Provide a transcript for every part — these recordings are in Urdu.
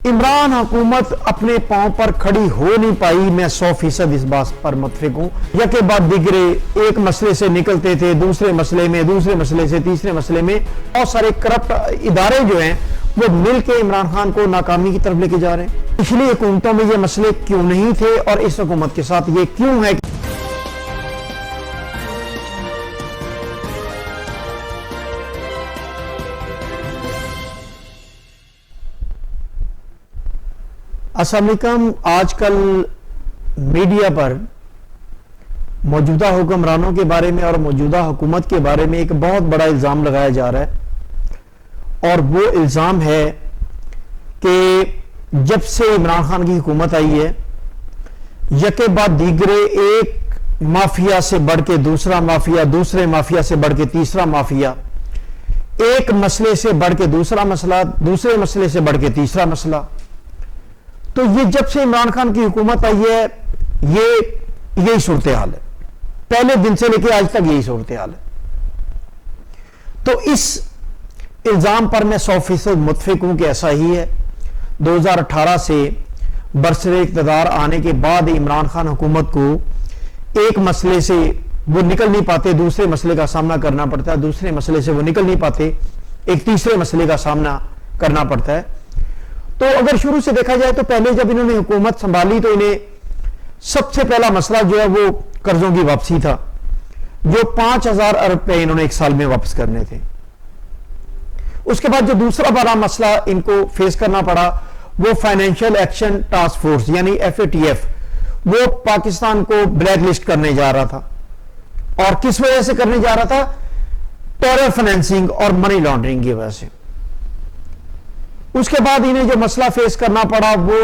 عمران حکومت اپنے پاؤں پر کھڑی ہو نہیں پائی، میں 100% اس بات پر متفق ہوں۔ یکے بعد دیگرے ایک مسئلے سے نکلتے تھے دوسرے مسئلے میں، دوسرے مسئلے سے تیسرے مسئلے میں، بہت سارے کرپٹ ادارے جو ہیں وہ مل کے عمران خان کو ناکامی کی طرف لے کے جا رہے ہیں۔ پچھلی حکومتوں میں یہ مسئلے کیوں نہیں تھے اور اس حکومت کے ساتھ یہ کیوں ہے؟ السلام علیکم۔ آج کل میڈیا پر موجودہ حکمرانوں کے بارے میں اور موجودہ حکومت کے بارے میں ایک بہت بڑا الزام لگایا جا رہا ہے، اور وہ الزام ہے کہ جب سے عمران خان کی حکومت آئی ہے، یکے بعد دیگرے ایک مافیا سے بڑھ کے دوسرا مافیا، دوسرے مافیا سے بڑھ کے تیسرا مافیا، ایک مسئلے سے بڑھ کے دوسرا مسئلہ، دوسرے مسئلے سے بڑھ کے تیسرا مسئلہ۔ تو یہ جب سے عمران خان کی حکومت آئی ہے یہی صورتحال ہے، پہلے دن سے لے کے آج تک یہی صورتحال ہے۔ تو اس الزام پر میں 100% متفق ہوں کہ ایسا ہی ہے۔ 2018 سے برسر اقتدار آنے کے بعد عمران خان حکومت کو ایک مسئلے سے وہ نکل نہیں پاتے، دوسرے مسئلے کا سامنا کرنا پڑتا ہے، دوسرے مسئلے سے وہ نکل نہیں پاتے، ایک تیسرے مسئلے کا سامنا کرنا پڑتا ہے۔ تو اگر شروع سے دیکھا جائے تو پہلے جب انہوں نے حکومت سنبھالی تو انہیں سب سے پہلا مسئلہ جو ہے وہ قرضوں کی واپسی تھا، جو 5,000 ارب روپے انہوں نے ایک سال میں واپس کرنے تھے۔ اس کے بعد جو دوسرا بڑا مسئلہ ان کو فیس کرنا پڑا وہ فائنینشیل ایکشن ٹاسک فورس یعنی FATF، وہ پاکستان کو بلیک لسٹ کرنے جا رہا تھا، اور کس وجہ سے کرنے جا رہا تھا؟ ٹیرر فائنینسنگ اور منی لانڈرنگ کی وجہ سے۔ اس کے بعد انہیں جو مسئلہ فیس کرنا پڑا وہ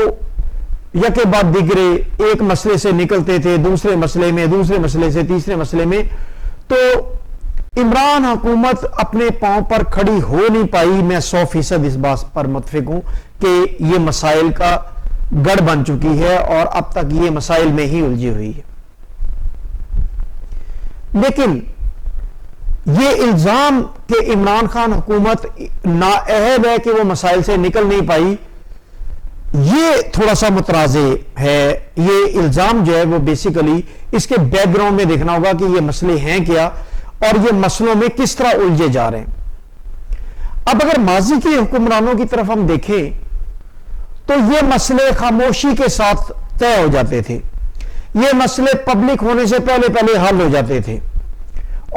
یکے بعد دیگرے ایک مسئلے سے نکلتے تھے دوسرے مسئلے میں، دوسرے مسئلے سے تیسرے مسئلے میں۔ تو عمران حکومت اپنے پاؤں پر کھڑی ہو نہیں پائی، میں 100% اس بات پر متفق ہوں کہ یہ مسائل کا گڑھ بن چکی ہے اور اب تک یہ مسائل میں ہی الجھی ہوئی ہے۔ لیکن یہ الزام کہ عمران خان حکومت نااہل ہے کہ وہ مسائل سے نکل نہیں پائی، یہ تھوڑا سا متنازع ہے۔ یہ الزام جو ہے وہ بیسیکلی اس کے بیک گراؤنڈ میں دیکھنا ہوگا کہ یہ مسئلے ہیں کیا اور یہ مسئلوں میں کس طرح الجھے جا رہے ہیں۔ اب اگر ماضی کی حکمرانوں کی طرف ہم دیکھیں تو یہ مسئلے خاموشی کے ساتھ طے ہو جاتے تھے، یہ مسئلے پبلک ہونے سے پہلے حل ہو جاتے تھے،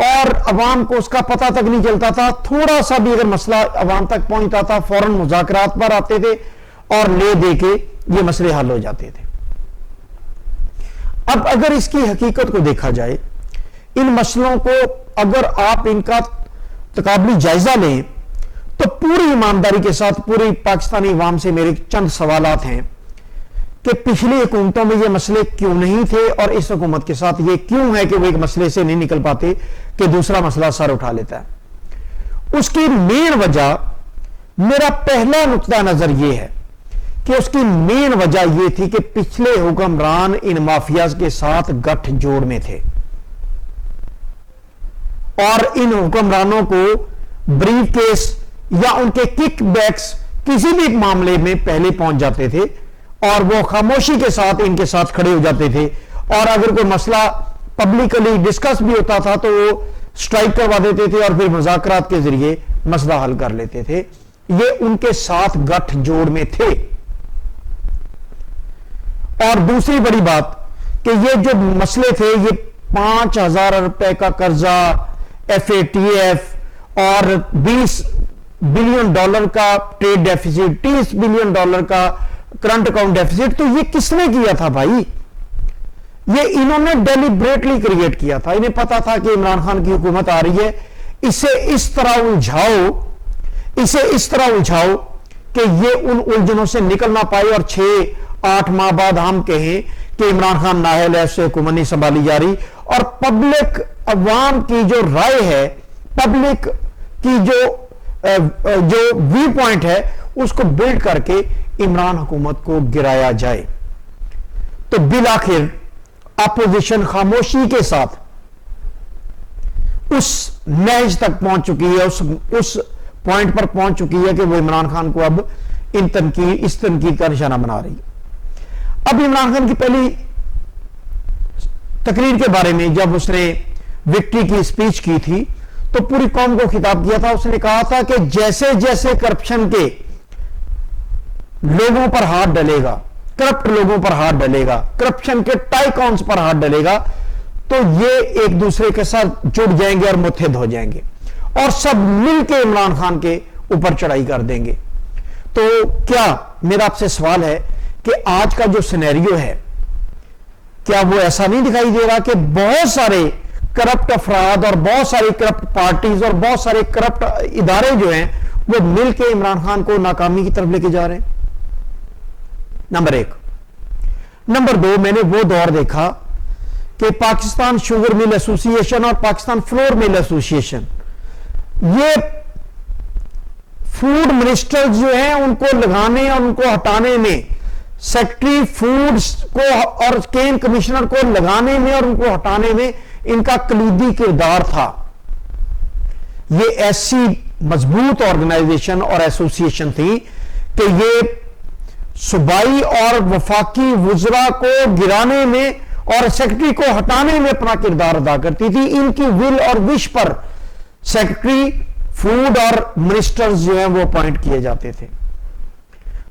اور عوام کو اس کا پتہ تک نہیں چلتا تھا۔ تھوڑا سا بھی اگر مسئلہ عوام تک پہنچتا تھا فوراً مذاکرات پر آتے تھے اور لے دے کے یہ مسئلے حل ہو جاتے تھے۔ اب اگر اس کی حقیقت کو دیکھا جائے، ان مسئلوں کو اگر آپ ان کا تقابلی جائزہ لیں تو پوری ایمانداری کے ساتھ پوری پاکستانی عوام سے میرے چند سوالات ہیں کہ پچھلی حکومتوں میں یہ مسئلے کیوں نہیں تھے اور اس حکومت کے ساتھ یہ کیوں ہے کہ وہ ایک مسئلے سے نہیں نکل پاتے کہ دوسرا مسئلہ سر اٹھا لیتا ہے۔ اس کی مین وجہ، میرا پہلا نقطہ نظر یہ ہے کہ اس کی مین وجہ یہ تھی کہ پچھلے حکمران ان مافیاز کے ساتھ گٹھ جوڑ میں تھے، اور ان حکمرانوں کو بریف کیس یا ان کے کک بیکس کسی بھی معاملے میں پہلے پہنچ جاتے تھے، اور وہ خاموشی کے ساتھ ان کے ساتھ کھڑے ہو جاتے تھے، اور اگر کوئی مسئلہ پبلکلی ڈسکس بھی ہوتا تھا تو وہ سٹرائک کروا دیتے تھے اور پھر مذاکرات کے ذریعے مسئلہ حل کر لیتے تھے۔ یہ ان کے ساتھ گٹھ جوڑ میں تھے۔ اور دوسری بڑی بات کہ یہ جو مسئلے تھے، یہ 5,000 روپے کا قرضہ، FATF اور $20 بلین کا ٹریڈ ڈیفیسٹ، $30 بلین کا کرنٹ اکاؤنٹ ڈیفیسٹ، تو یہ کس نے کیا تھا بھائی؟ یہ انہوں نے ڈیلیبریٹلی کریٹ کیا تھا۔ انہیں پتا تھا کہ عمران خان کی حکومت آ رہی ہے، اسے اس طرح الجھاؤ کہ یہ ان الجھنوں سے نکل نہ پائے، اور 6-8 ماہ بعد ہم کہیں کہ عمران خان نااہل ہے، اس سے حکومت نہیں سنبھالی جا رہی، اور پبلک عوام کی جو رائے ہے، پبلک کی جو ویو پوائنٹ ہے، اس کو بلڈ کر کے عمران حکومت کو گرایا جائے۔ تو بالآخر اپوزیشن خاموشی کے ساتھ اس نہج تک پہنچ چکی ہے، اس پوائنٹ پر پہنچ چکی ہے کہ وہ عمران خان کو اب اس تنقید کا نشانہ بنا رہی ہے۔ اب عمران خان کی پہلی تقریر کے بارے میں جب اس نے وکٹری کی سپیچ کی تھی تو پوری قوم کو خطاب کیا تھا۔ اس نے کہا تھا کہ جیسے جیسے کرپشن کے لوگوں پر ہاتھ ڈلے گا، کرپٹ لوگوں پر ہاتھ ڈلے گا، کرپشن کے ٹائکونز پر ہاتھ ڈلے گا، تو یہ ایک دوسرے کے ساتھ جڑ جائیں گے اور متحد ہو جائیں گے اور سب مل کے عمران خان کے اوپر چڑھائی کر دیں گے۔ تو کیا میرا آپ سے سوال ہے کہ آج کا جو سینیریو ہے، کیا وہ ایسا نہیں دکھائی دے رہا کہ بہت سارے کرپٹ افراد اور بہت ساری کرپٹ پارٹیز اور بہت سارے کرپٹ ادارے جو ہیں وہ مل کے عمران خان کو ناکامی کی طرف لے کے جا رہے ہیں؟ نمبر 1۔ نمبر 2، میں نے وہ دور دیکھا کہ پاکستان شوگر مل ایسوسی ایشن اور پاکستان فلور مل ایسوسی ایشن، یہ فوڈ منسٹر جو ہیں ان کو لگانے اور ان کو ہٹانے میں، سیکٹری فوڈز کو اور کین کمشنر کو لگانے میں اور ان کو ہٹانے میں ان کا کلیدی کردار تھا۔ یہ ایسی مضبوط آرگنائزیشن اور ایسوسی ایشن تھی کہ یہ صوبائی اور وفاقی وزراء کو گرانے میں اور سیکرٹری کو ہٹانے میں اپنا کردار ادا کرتی تھی۔ ان کی ول اور وش پر سیکرٹری فوڈ اور منسٹرز جو ہیں وہ اپوائنٹ کیے جاتے تھے۔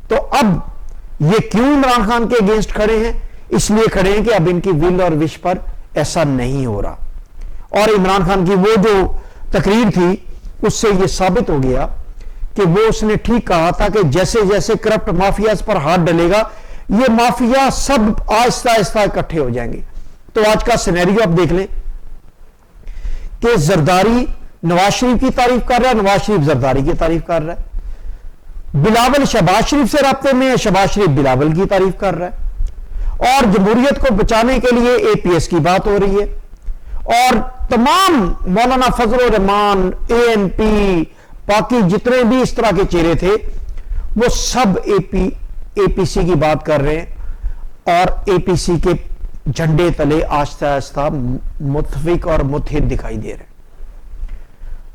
تو اب یہ کیوں عمران خان کے اگینسٹ کھڑے ہیں؟ اس لیے کھڑے ہیں کہ اب ان کی ول اور وش پر ایسا نہیں ہو رہا، اور عمران خان کی وہ جو تقریر تھی اس سے یہ ثابت ہو گیا کہ وہ اس نے ٹھیک کہا تھا کہ جیسے جیسے کرپٹ مافیاز پر ہاتھ ڈلے گا یہ مافیا سب آہستہ آہستہ اکٹھے ہو جائیں گے۔ تو آج کا سینیریو آپ دیکھ لیں کہ زرداری نواز شریف کی تعریف کر رہا ہے، نواز شریف زرداری کی تعریف کر رہا ہے، بلاول شہباز شریف سے رابطے میں ہے، شہباز شریف بلاول کی تعریف کر رہا ہے، اور جمہوریت کو بچانے کے لیے اے پی ایس کی بات ہو رہی ہے، اور تمام مولانا فضل الرحمان، اے این پی، باقی جتنے بھی اس طرح کے چہرے تھے وہ سب اے پی سی کی بات کر رہے ہیں اور اے پی سی کے جھنڈے تلے آہستہ آہستہ متفق اور متحد دکھائی دے رہے ہیں۔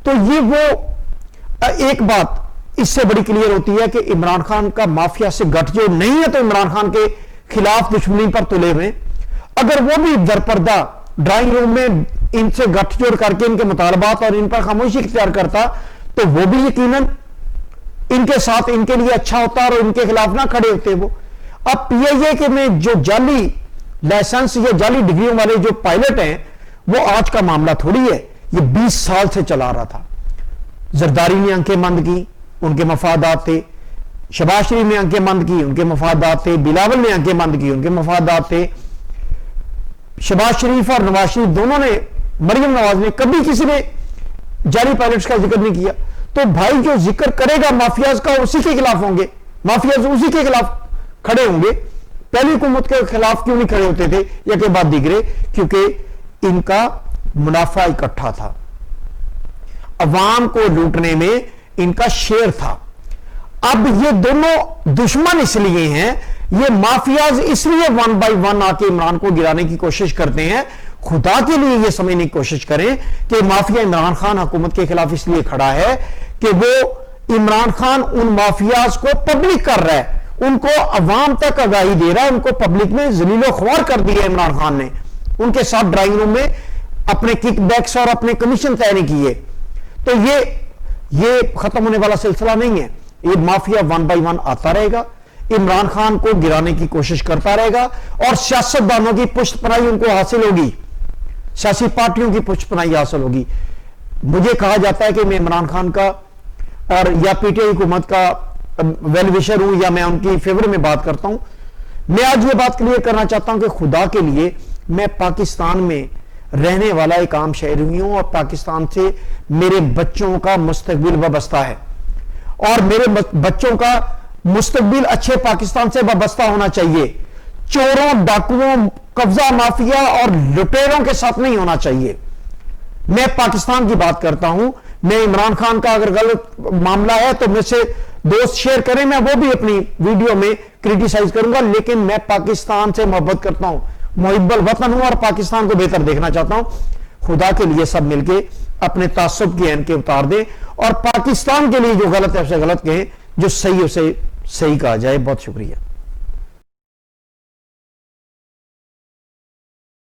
تو یہ وہ ایک بات اس سے بڑی کلیئر ہوتی ہے کہ عمران خان کا مافیا سے گٹھ جو نہیں ہے تو عمران خان کے خلاف دشمنی پر تلے ہوئے، اگر وہ بھی درپردہ ڈرائنگ روم میں ان سے گٹھ جوڑ کر کے ان کے مطالبات اور ان پر خاموشی اختیار کرتا تو وہ بھی یقیناً ان کے ساتھ ان کے لیے اچھا ہوتا اور ان کے خلاف نہ کھڑے ہوتے۔ وہ اب پی آئی اے کے میں جو جعلی لائسنس یا جعلی ڈگریوں والے جو پائلٹ ہیں وہ آج کا معاملہ تھوڑی ہے، یہ 20 سال سے چلا رہا تھا۔ زرداری نے آنکھیں بند کی، ان کے مفادات تھے، شہباز شریف نے آنکھیں بند کی، ان کے مفادات تھے، بلاول نے آنکھیں بند کی، ان کے مفادات تھے۔ شہباز شریف اور نواز شریف دونوں نے، مریم نواز نے کبھی کسی نے جعلی پائلٹس کا ذکر نہیں کیا۔ تو بھائی جو ذکر کرے گا مافیاز کا اسی کے خلاف ہوں گے، مافیاز اسی کے خلاف کھڑے ہوں گے۔ پہلی حکومت کے خلاف کیوں نہیں کھڑے ہوتے تھے یا کہ بات دیگرے؟ کیونکہ ان کا منافع اکٹھا تھا، عوام کو لوٹنے میں ان کا شیئر تھا۔ اب یہ دونوں دشمن اس لیے ہیں، یہ مافیاز اس لیے ون بائی ون آ کے عمران کو گرانے کی کوشش کرتے ہیں۔ خدا کے لیے یہ سمجھنے کی کوشش کریں کہ مافیا عمران خان حکومت کے خلاف اس لیے کھڑا ہے کہ وہ عمران خان ان مافیاز کو پبلک کر رہا ہے، ان کو عوام تک آگاہی دے رہا ہے، ان کو پبلک میں ذلیل و خوار کر دیا عمران خان نے، ان کے ساتھ ڈرائنگ روم میں اپنے کک بیکس اور اپنے کمیشن طے نہیں کیے۔ تو یہ ختم ہونے والا سلسلہ نہیں ہے، یہ مافیا ون بائی ون آتا رہے گا، عمران خان کو گرانے کی کوشش کرتا رہے گا، اور سیاستدانوں کی پشت پناہی ان کو حاصل ہوگی، سیاسی پارٹیوں کی پشت پناہی حاصل ہوگی۔ مجھے کہا جاتا ہے کہ میں عمران خان کا اور یا پی ٹی آئی حکومت کا ویل وشر ہوں یا میں ان کی فیور میں بات کرتا ہوں۔ میں آج یہ بات کلیئر کرنا چاہتا ہوں کہ خدا کے لیے میں پاکستان میں رہنے والا ایک عام شہری ہوں اور پاکستان سے میرے بچوں کا مستقبل وابستہ ہے، اور میرے بچوں کا مستقبل اچھے پاکستان سے وابستہ ہونا چاہیے، چوروں، ڈاکوؤں، قبضہ مافیا اور لٹیروں کے ساتھ نہیں ہونا چاہیے۔ میں پاکستان کی بات کرتا ہوں، میں عمران خان کا اگر غلط معاملہ ہے تو مجھ سے دوست شیئر کریں، میں وہ بھی اپنی ویڈیو میں کریٹیسائز کروں گا، لیکن میں پاکستان سے محبت کرتا ہوں، محب الوطن ہوں اور پاکستان کو بہتر دیکھنا چاہتا ہوں۔ خدا کے لیے سب مل کے اپنے تعصب کی اینکیں اتار دیں اور پاکستان کے لیے جو غلط ہے اسے غلط کہیں، جو صحیح اسے صحیح کہا جائے. بہت شکریہ.